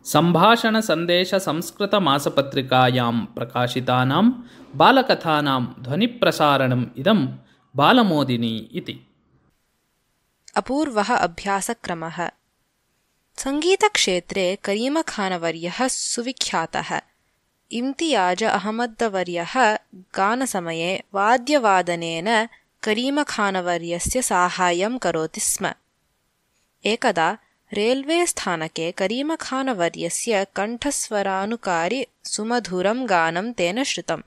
सम्भाषणसन्देशसंस्कृतमासपत्रिकायां प्रकाशितानां बालकथानां ध्वनिप्रसारणम् इदं बालमोदिनी इति। अपूर्वः अभ्यासक्रमः। संगीतक्षेत्रे करीमखानवर्यः सुविख्यातः। इम्तियाज अहमद्वर्यः गानसमये वाद्यवादनेन करीमखानवर्यस्य साहाय्यं करोति स्म। एकदा रेल्वेस्थानके करीमखानवर्यस्य कण्ठस्वरानुकारि सुमधुरं गानं तेन श्रुतम्।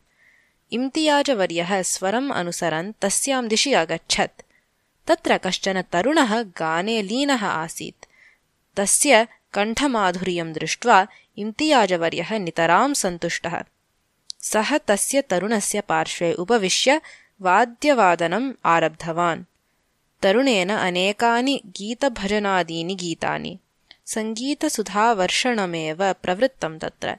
इम्तियाजवर्यः स्वरम् अनुसरन् तस्यां दिशि अगच्छत्। तत्र कश्चन तरुणः गाने लीनः आसीत्। तस्य कण्ठमाधुर्यं दृष्ट्वा इम्तियाजवर्यः नितरां सन्तुष्टः। सः तस्य तरुणस्य पार्श्वे उपविश्य वाद्यवादनम् आरब्धवान्। तरुणेन अनेकानि गीतभजनादीनि गीतानि। सङ्गीतसुधावर्षणमेव प्रवृत्तं तत्र।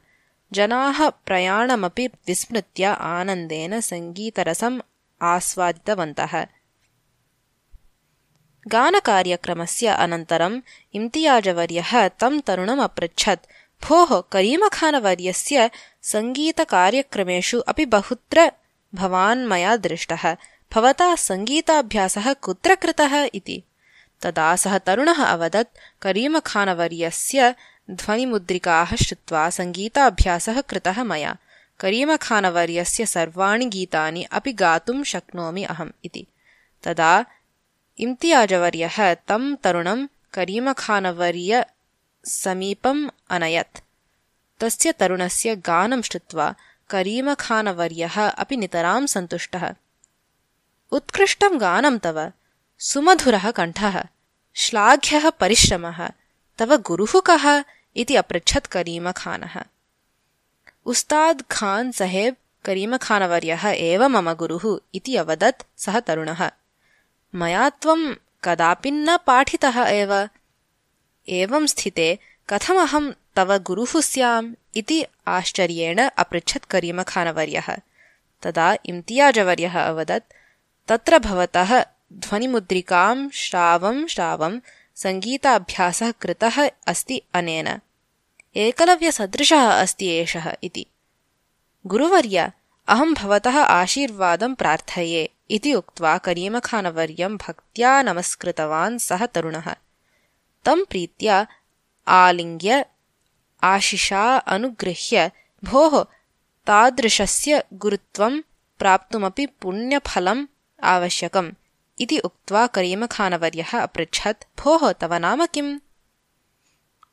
जनाः प्रयाणमपि विस्मृत्य आनन्देन सङ्गीतरसम् आस्वादितवन्तः। गानकार्यक्रमस्य अनन्तरम् इम्तियाजवर्यः तं तरुणम् अपृच्छत्, भोः, करीमखानवर्यस्य सङ्गीतकार्यक्रमेषु अपि बहुत्र भवान् मया दृष्टः। भवता सङ्गीताभ्यासः कुत्र कृतः इति। तदा सः तरुणः अवदत्, करीमखानवर्यस्य ध्वनिमुद्रिकाः श्रुत्वा सङ्गीताभ्यासः कृतः मया। करीमखानवर्यस्य सर्वाणि गीतानि अपि गातुं शक्नोमि अहम् इति। तदा इम्तियाजवर्यः तं तरुणं करीमखानवर्य समीपम् अनयत्। तस्य तरुणस्य गानं श्रुत्वा करीमखानवर्यः अपि नितरां सन्तुष्टः। उत्कृष्टं गानं तव, सुमधुरः कण्ठः, श्लाघ्यः परिश्रमः, तव गुरुः कः इति अपृच्छत् करीमखानः। उस्ताद् खान् साहेब् करीमखानवर्यः एव मम गुरुः इति अवदत् सः तरुणः। मया त्वं कदापि न पाठितः एव। एवं स्थिते कथमहं तव गुरुः स्याम् इति आश्चर्येण अपृच्छत् करीमखानवर्यः। तदा इम्तियाजवर्यः अवदत्, तत्र भवतः ध्वनिमुद्रिकां श्रावं सङ्गीताभ्यासः कृतः अस्ति अनेन। एकलव्यसदृशः अस्ति एषः इति। गुरुवर्य, अहं भवतः आशीर्वादं प्रार्थये इति उक्त्वा करीमखानवर्यं भक्त्या नमस्कृतवान् सः तरुणः। तं प्रीत्या आलिङ्ग्य आशिषा अनुगृह्य, भोः, तादृशस्य गुरुत्वं प्राप्तुमपि पुण्यफलम् आवश्यकम् इति उक्त्वा करीमखानवर्यः अपृच्छत्, भोः, तव नाम किम्?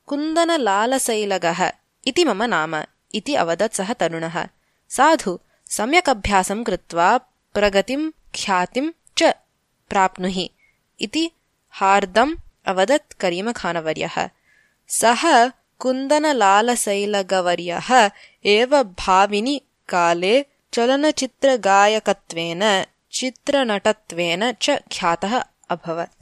कुन्दनलालसैलगः इति मम नाम इति अवदत् सः तरुणः। साधु, सम्यक् अभ्यासं कृत्वा प्रगतिं ख्यातिं च प्राप्नुहि इति हार्दम् अवदत् करीमखानवर्यः। सः कुन्दनलालसैलगवर्यः एव भाविनि काले चलनचित्रगायकत्वेन चित्रनटत्वेन च ख्यातः अभवत्।